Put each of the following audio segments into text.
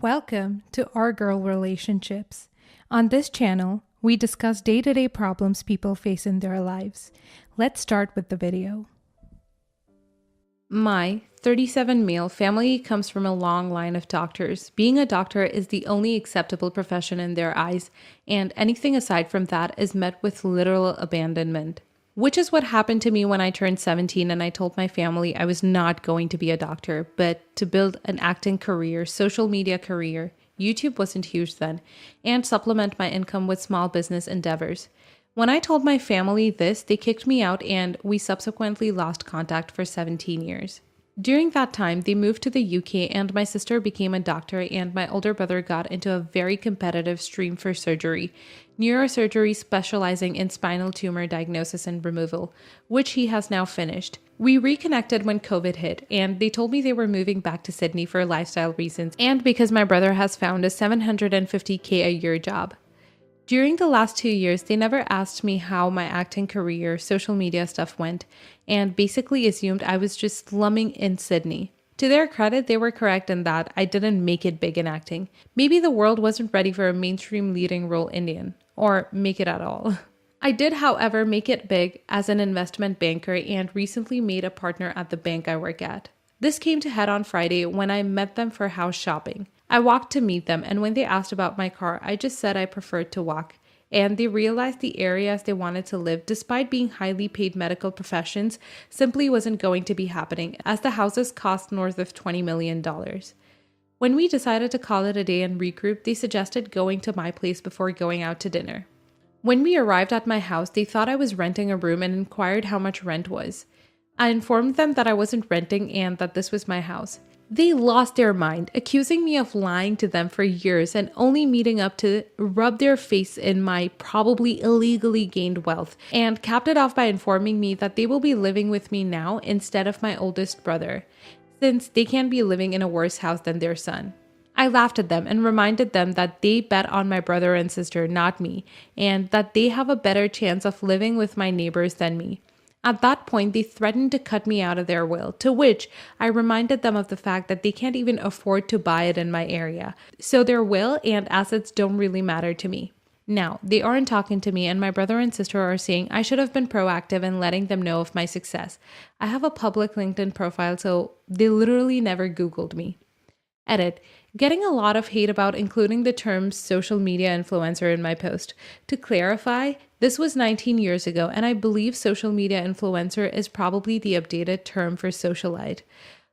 Welcome to Our Girl Relationships. On this channel, we discuss day-to-day problems people face in their lives. Let's start with the video. My 37 male family comes from a long line of doctors. Being a doctor is the only acceptable profession in their eyes, and anything aside from that is met with literal abandonment. Which is what happened to me when I turned 17 and I told my family I was not going to be a doctor, but to build an acting career, social media career, YouTube wasn't huge then, and supplement my income with small business endeavors. When I told my family this, they kicked me out and we subsequently lost contact for 17 years. During that time, they moved to the UK and my sister became a doctor and my older brother got into a very competitive stream for surgery, neurosurgery specializing in spinal tumor diagnosis and removal, which he has now finished. We reconnected when COVID hit and they told me they were moving back to Sydney for lifestyle reasons and because my brother has found a $750K a year job. During the last 2 years, they never asked me how my acting career, social media stuff went, and basically assumed I was just slumming in Sydney. To their credit, they were correct in that I didn't make it big in acting. Maybe the world wasn't ready for a mainstream leading role Indian, or make it at all. I did, however, make it big as an investment banker and recently made a partner at the bank I work at. This came to head on Friday when I met them for house shopping. I walked to meet them, and when they asked about my car, I just said I preferred to walk. And they realized the areas they wanted to live, despite being highly paid medical professions, simply wasn't going to be happening, as the houses cost north of $20 million. When we decided to call it a day and regroup, they suggested going to my place before going out to dinner. When we arrived at my house, they thought I was renting a room and inquired how much rent was. I informed them that I wasn't renting and that this was my house. They lost their mind, accusing me of lying to them for years and only meeting up to rub their face in my probably illegally gained wealth, and capped it off by informing me that they will be living with me now instead of my oldest brother, since they can't be living in a worse house than their son. I laughed at them and reminded them that they bet on my brother and sister, not me, and that they have a better chance of living with my neighbors than me. At that point, they threatened to cut me out of their will, to which I reminded them of the fact that they can't even afford to buy it in my area, so their will and assets don't really matter to me. Now, they aren't talking to me and my brother and sister are saying I should have been proactive in letting them know of my success. I have a public LinkedIn profile, so they literally never Googled me. Edit. Getting a lot of hate about including the term social media influencer in my post. To clarify, this was 19 years ago, and I believe social media influencer is probably the updated term for socialite.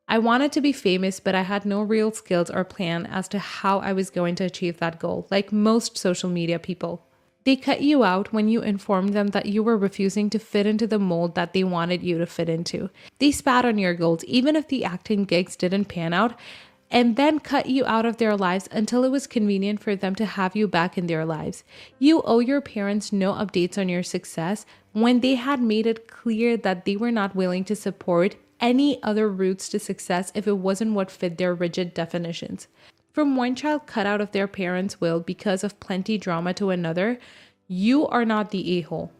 I wanted to be famous, but I had no real skills or plan as to how I was going to achieve that goal, like most social media people. They cut you out when you informed them that you were refusing to fit into the mold that they wanted you to fit into. They spat on your goals, even if the acting gigs didn't pan out, and then cut you out of their lives until it was convenient for them to have you back in their lives. You owe your parents no updates on your success when they had made it clear that they were not willing to support any other routes to success if it wasn't what fit their rigid definitions. From one child cut out of their parents' will because of plenty drama to another, you are not the a-hole.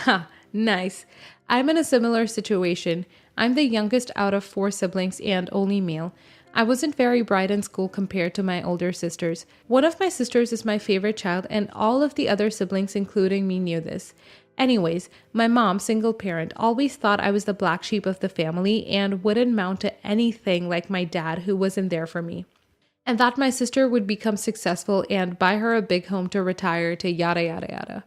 Ha, nice. I'm in a similar situation. I'm the youngest out of 4 siblings and only male. I wasn't very bright in school compared to my older sisters. One of my sisters is my favorite child, and all of the other siblings, including me, knew this. Anyways, my mom, single parent, always thought I was the black sheep of the family and wouldn't mount to anything like my dad, who wasn't there for me. And that my sister would become successful and buy her a big home to retire to, yada yada yada.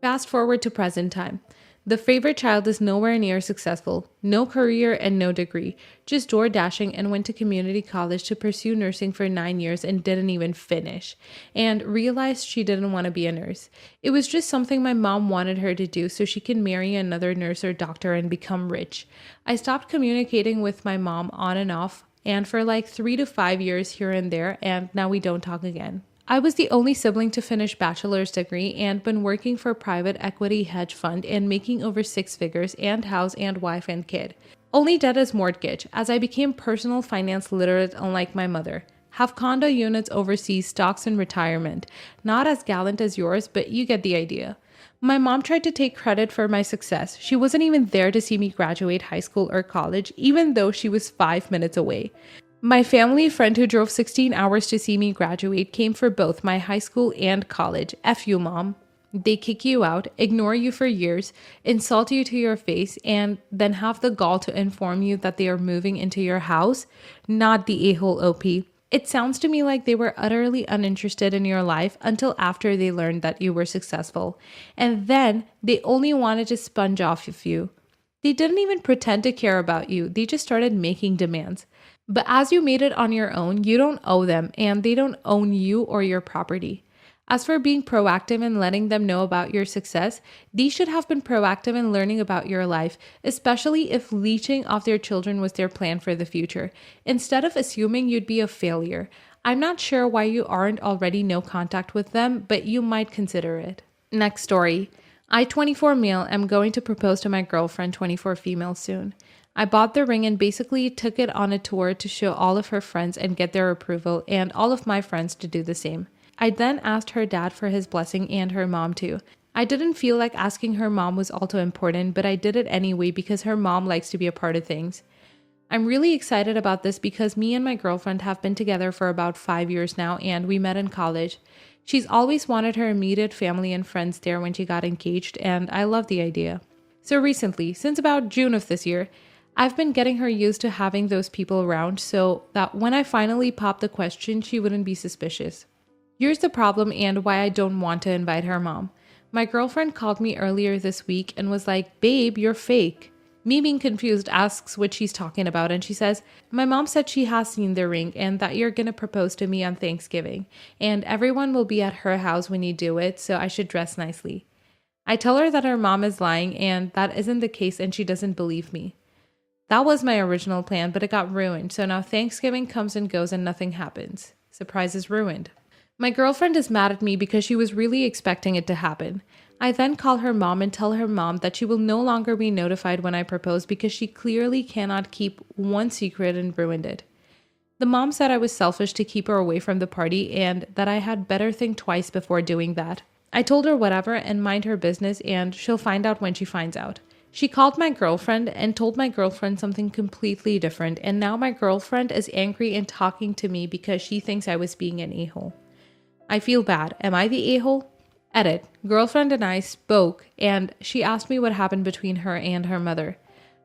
Fast forward to present time. The favorite child is nowhere near successful, no career and no degree, just door dashing, and went to community college to pursue nursing for 9 years and didn't even finish, and realized she didn't want to be a nurse. It was just something my mom wanted her to do so she can marry another nurse or doctor and become rich. I stopped communicating with my mom on and off, and for like 3 to 5 years here and there, and now we don't talk again. I was the only sibling to finish bachelor's degree and been working for a private equity hedge fund and making over 6 figures and house and wife and kid. Only debt is mortgage, as I became personal finance literate unlike my mother. Have condo units overseas, stocks and retirement. Not as gallant as yours, but you get the idea. My mom tried to take credit for my success. She wasn't even there to see me graduate high school or college, even though she was 5 minutes away. My family friend who drove 16 hours to see me graduate came for both my high school and college. F you, mom. They kick you out, ignore you for years, insult you to your face, and then have the gall to inform you that they are moving into your house. Not the a-hole OP. It sounds to me like they were utterly uninterested in your life until after they learned that you were successful. And then they only wanted to sponge off of you. They didn't even pretend to care about you, they just started making demands. But as you made it on your own, you don't owe them, and they don't own you or your property. As for being proactive and letting them know about your success, these should have been proactive in learning about your life, especially if leeching off their children was their plan for the future, instead of assuming you'd be a failure. I'm not sure why you aren't already no contact with them, but you might consider it. Next story. I, 24 male, am going to propose to my girlfriend, 24 female, soon. I bought the ring and basically took it on a tour to show all of her friends and get their approval, and all of my friends to do the same. I then asked her dad for his blessing and her mom too. I didn't feel like asking her mom was all too important, but I did it anyway because her mom likes to be a part of things. I'm really excited about this because me and my girlfriend have been together for about 5 years now, and we met in college. She's always wanted her immediate family and friends there when she got engaged, and I love the idea. So recently, since about June of this year, I've been getting her used to having those people around so that when I finally popped the question, she wouldn't be suspicious. Here's the problem and why I don't want to invite her mom. My girlfriend called me earlier this week and was like, "Babe, you're fake." Me being confused asks what she's talking about, and she says, "My mom said she has seen the ring and that you're gonna propose to me on Thanksgiving, and everyone will be at her house when you do it, so I should dress nicely." I tell her that her mom is lying and that isn't the case, and she doesn't believe me. That was my original plan, but it got ruined, so now Thanksgiving comes and goes and nothing happens. Surprise is ruined. My girlfriend is mad at me because she was really expecting it to happen. I then call her mom and tell her mom that she will no longer be notified when I propose because she clearly cannot keep one secret and ruined it. The mom said I was selfish to keep her away from the party and that I had better think twice before doing that. I told her whatever and mind her business, and she'll find out when she finds out. She called my girlfriend and told my girlfriend something completely different, and now my girlfriend is angry and talking to me because she thinks I was being an a-hole. I feel bad. Am I the a-hole? Edit. Girlfriend and I spoke, and she asked me what happened between her and her mother.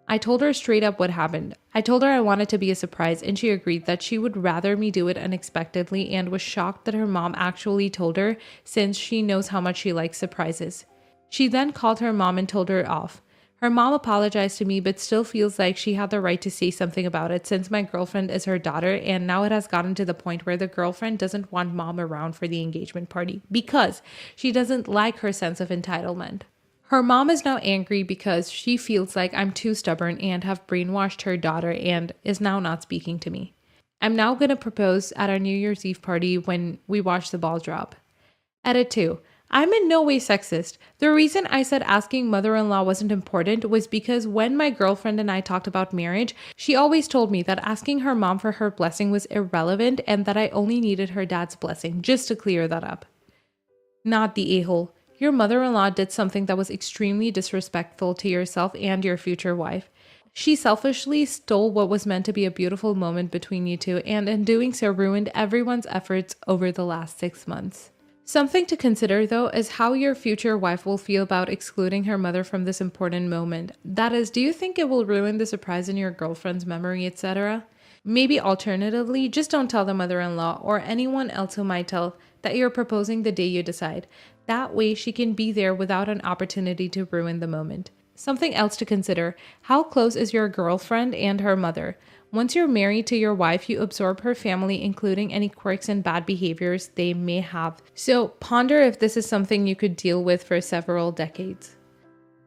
I told her straight up what happened. I told her I wanted to be a surprise, and she agreed that she would rather me do it unexpectedly and was shocked that her mom actually told her since she knows how much she likes surprises. She then called her mom and told her off. Her mom apologized to me but still feels like she had the right to say something about it since my girlfriend is her daughter, and now it has gotten to the point where the girlfriend doesn't want mom around for the engagement party because she doesn't like her sense of entitlement. Her mom is now angry because she feels like I'm too stubborn and have brainwashed her daughter and is now not speaking to me. I'm now going to propose at our New Year's Eve party when we watch the ball drop. Edit 2. I'm in no way sexist. The reason I said asking mother-in-law wasn't important was because when my girlfriend and I talked about marriage, she always told me that asking her mom for her blessing was irrelevant and that I only needed her dad's blessing, just to clear that up. Not the a-hole. Your mother-in-law did something that was extremely disrespectful to yourself and your future wife. She selfishly stole what was meant to be a beautiful moment between you two, and in doing so ruined everyone's efforts over the last 6 months. Something to consider, though, is how your future wife will feel about excluding her mother from this important moment. That is, do you think it will ruin the surprise in your girlfriend's memory, etc.? Maybe alternatively, just don't tell the mother-in-law or anyone else who might tell that you're proposing the day you decide. That way she can be there without an opportunity to ruin the moment. Something else to consider, how close is your girlfriend and her mother? Once you're married to your wife, you absorb her family, including any quirks and bad behaviors they may have. So ponder if this is something you could deal with for several decades.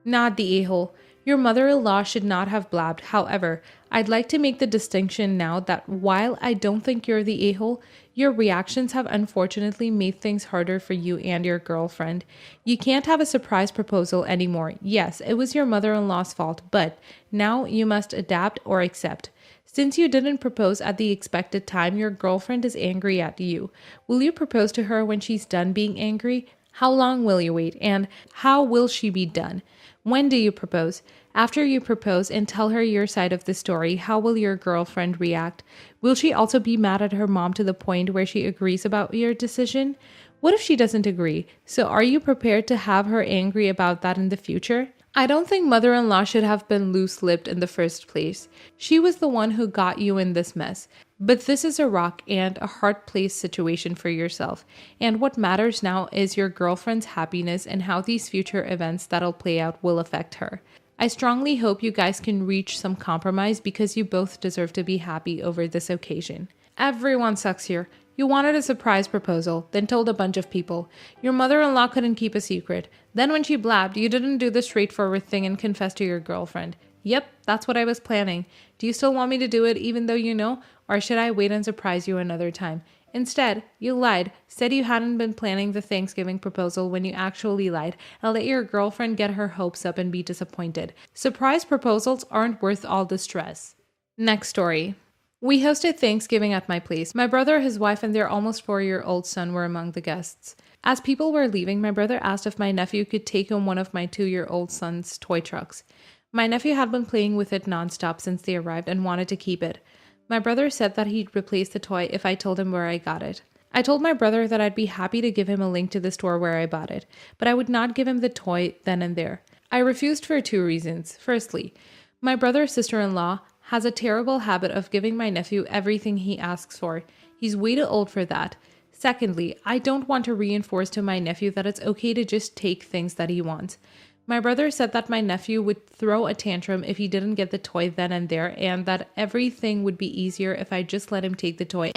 Not the a-hole. Your mother-in-law should not have blabbed. However, I'd like to make the distinction now that while I don't think you're the a-hole, your reactions have unfortunately made things harder for you and your girlfriend. You can't have a surprise proposal anymore. Yes, it was your mother-in-law's fault, but now you must adapt or accept. Since you didn't propose at the expected time, your girlfriend is angry at you. Will you propose to her when she's done being angry? How long will you wait? And how will she be done? When do you propose? After you propose and tell her your side of the story, how will your girlfriend react? Will she also be mad at her mom to the point where she agrees about your decision? What if she doesn't agree? So are you prepared to have her angry about that in the future? I don't think mother-in-law should have been loose-lipped in the first place. She was the one who got you in this mess. But this is a rock and a hard place situation for yourself. And what matters now is your girlfriend's happiness and how these future events that'll play out will affect her. I strongly hope you guys can reach some compromise because you both deserve to be happy over this occasion. Everyone sucks here. You wanted a surprise proposal, then told a bunch of people. Your mother-in-law couldn't keep a secret. Then when she blabbed, you didn't do the straightforward thing and confess to your girlfriend. Yep, that's what I was planning. Do you still want me to do it even though you know? Or should I wait and surprise you another time? Instead, you lied, said you hadn't been planning the Thanksgiving proposal when you actually lied, and let your girlfriend get her hopes up and be disappointed. Surprise proposals aren't worth all the stress. Next story. We hosted Thanksgiving at my place. My brother, his wife, and their almost 4-year-old son were among the guests. As people were leaving, my brother asked if my nephew could take home one of my 2-year-old son's toy trucks. My nephew had been playing with it nonstop since they arrived and wanted to keep it. My brother said that he'd replace the toy if I told him where I got it. I told my brother that I'd be happy to give him a link to the store where I bought it, but I would not give him the toy then and there. I refused for 2 reasons. Firstly, my brother's sister-in-law has a terrible habit of giving my nephew everything he asks for. He's way too old for that. Secondly, I don't want to reinforce to my nephew that it's okay to just take things that he wants. My brother said that my nephew would throw a tantrum if he didn't get the toy then and there, and that everything would be easier if I just let him take the toy,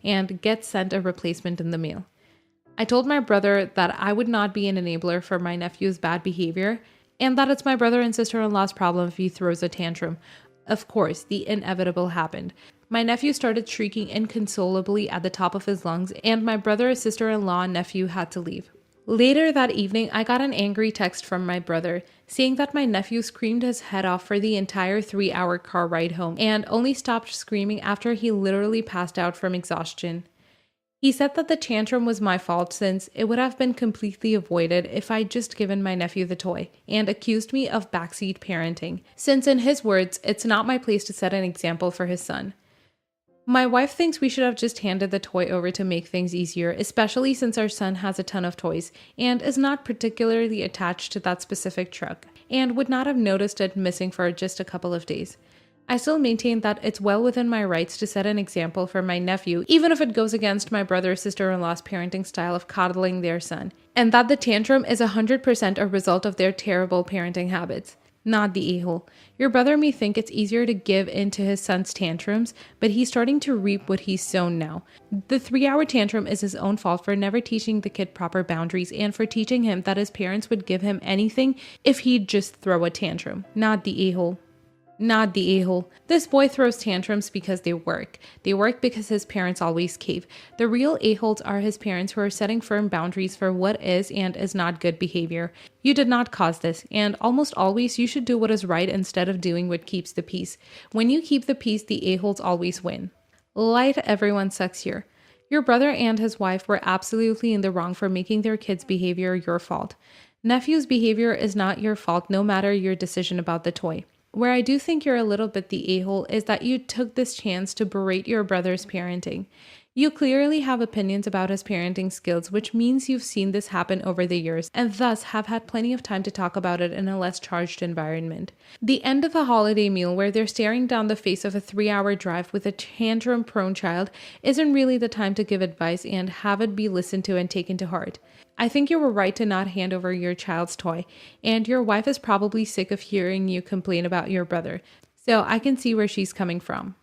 and get sent a replacement in the mail. I told my brother that I would not be an enabler for my nephew's bad behavior, and that it's my brother and sister-in-law's problem if he throws a tantrum. Of course, the inevitable happened. My nephew started shrieking inconsolably at the top of his lungs, and my brother, sister-in-law, and nephew had to leave. Later that evening, I got an angry text from my brother saying that my nephew screamed his head off for the entire 3-hour car ride home and only stopped screaming after he literally passed out from exhaustion. He said that the tantrum was my fault since it would have been completely avoided if I'd just given my nephew the toy, and accused me of backseat parenting, since in his words, it's not my place to set an example for his son. My wife thinks we should have just handed the toy over to make things easier, especially since our son has a ton of toys and is not particularly attached to that specific truck, and would not have noticed it missing for just a couple of days. I still maintain that it's well within my rights to set an example for my nephew, even if it goes against my brother or sister-in-law's parenting style of coddling their son, and that the tantrum is 100% a result of their terrible parenting habits. Not the a-hole. Your brother may think it's easier to give in to his son's tantrums, but he's starting to reap what he's sown now. The 3-hour tantrum is his own fault for never teaching the kid proper boundaries and for teaching him that his parents would give him anything if he'd just throw a tantrum. Not the a-hole. Not the a-hole. This boy throws tantrums because they work. They work because his parents always cave. The real a-holes are his parents who are setting firm boundaries for what is and is not good behavior. You did not cause this, and almost always you should do what is right instead of doing what keeps the peace. When you keep the peace, the a-holes always win. Lie to everyone sucks here. Your brother and his wife were absolutely in the wrong for making their kids' behavior your fault. Nephew's behavior is not your fault, no matter your decision about the toy. Where I do think you're a little bit the a-hole is that you took this chance to berate your brother's parenting. You clearly have opinions about his parenting skills, which means you've seen this happen over the years and thus have had plenty of time to talk about it in a less charged environment. The end of a holiday meal where they're staring down the face of a 3-hour drive with a tantrum-prone child isn't really the time to give advice and have it be listened to and taken to heart. I think you were right to not hand over your child's toy, and your wife is probably sick of hearing you complain about your brother, so I can see where she's coming from.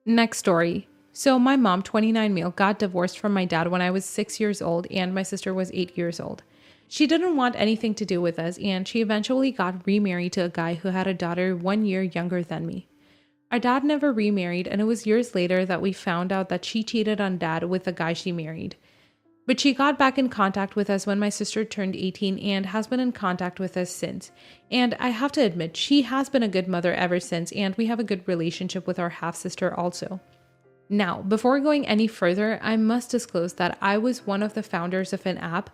Next story. So my mom, 29 male, got divorced from my dad when I was 6 years old and my sister was 8 years old. She didn't want anything to do with us, and she eventually got remarried to a guy who had a daughter 1 year younger than me. Our dad never remarried, and it was years later that we found out that she cheated on dad with the guy she married. But she got back in contact with us when my sister turned 18 and has been in contact with us since. And I have to admit, she has been a good mother ever since, and we have a good relationship with our half-sister also. Now, before going any further, I must disclose that I was one of the founders of an app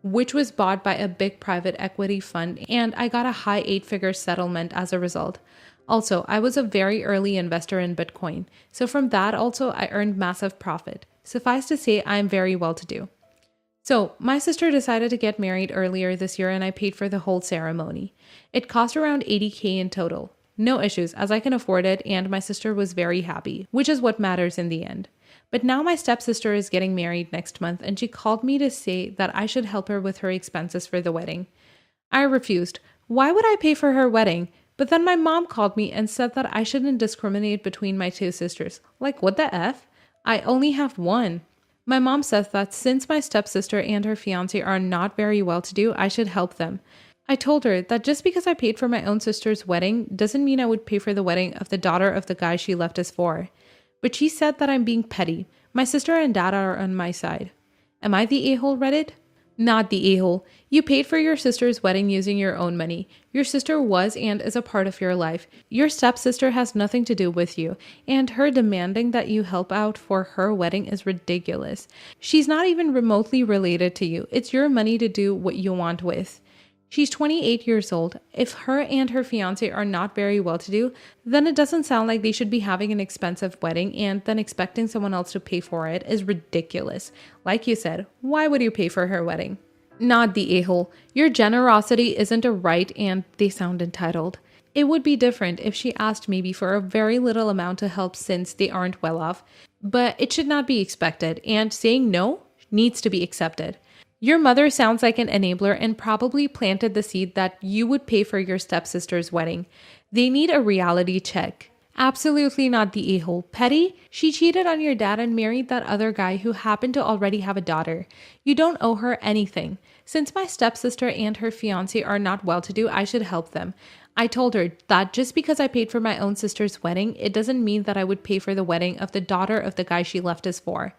which was bought by a big private equity fund, and I got a high 8-figure settlement as a result. Also, I was a very early investor in Bitcoin, so from that also I earned massive profit. Suffice to say, I am very well to do. So, my sister decided to get married earlier this year and I paid for the whole ceremony. It cost around 80K in total. No issues, as I can afford it, and my sister was very happy, which is what matters in the end. But now my stepsister is getting married next month and she called me to say that I should help her with her expenses for the wedding. I refused. Why would I pay for her wedding? But then my mom called me and said that I shouldn't discriminate between my two sisters. Like, what the F? I only have one. My mom says that since my stepsister and her fiance are not very well to do, I should help them. I told her that just because I paid for my own sister's wedding doesn't mean I would pay for the wedding of the daughter of the guy she left us for. But she said that I'm being petty. My sister and dad are on my side. Am I the a-hole, Reddit? Not the a-hole. You paid for your sister's wedding using your own money. Your sister was and is a part of your life. Your stepsister has nothing to do with you, and her demanding that you help out for her wedding is ridiculous. She's not even remotely related to you. It's your money to do what you want with. She's 28 years old. If her and her fiance are not very well to do, then it doesn't sound like they should be having an expensive wedding, and then expecting someone else to pay for it is ridiculous. Like you said, why would you pay for her wedding? Not the a-hole. Your generosity isn't a right and they sound entitled. It would be different if she asked maybe for a very little amount to help since they aren't well off, but it should not be expected, and saying no needs to be accepted. Your mother sounds like an enabler and probably planted the seed that you would pay for your stepsister's wedding. They need a reality check. Absolutely not the a-hole. Petty? She cheated on your dad and married that other guy who happened to already have a daughter. You don't owe her anything. Since my stepsister and her fiance are not well-to-do, I should help them. I told her that just because I paid for my own sister's wedding, it doesn't mean that I would pay for the wedding of the daughter of the guy she left us for.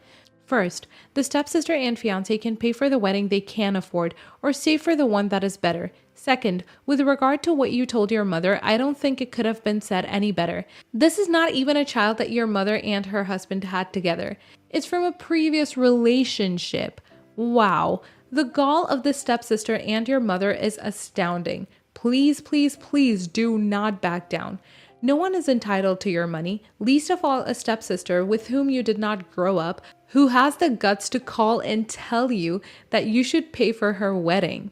First, the stepsister and fiance can pay for the wedding they can afford or save for the one that is better. Second, with regard to what you told your mother, I don't think it could have been said any better. This is not even a child that your mother and her husband had together. It's from a previous relationship. Wow. The gall of the stepsister and your mother is astounding. Please, please, please do not back down. No one is entitled to your money, least of all a stepsister with whom you did not grow up, who has the guts to call and tell you that you should pay for her wedding.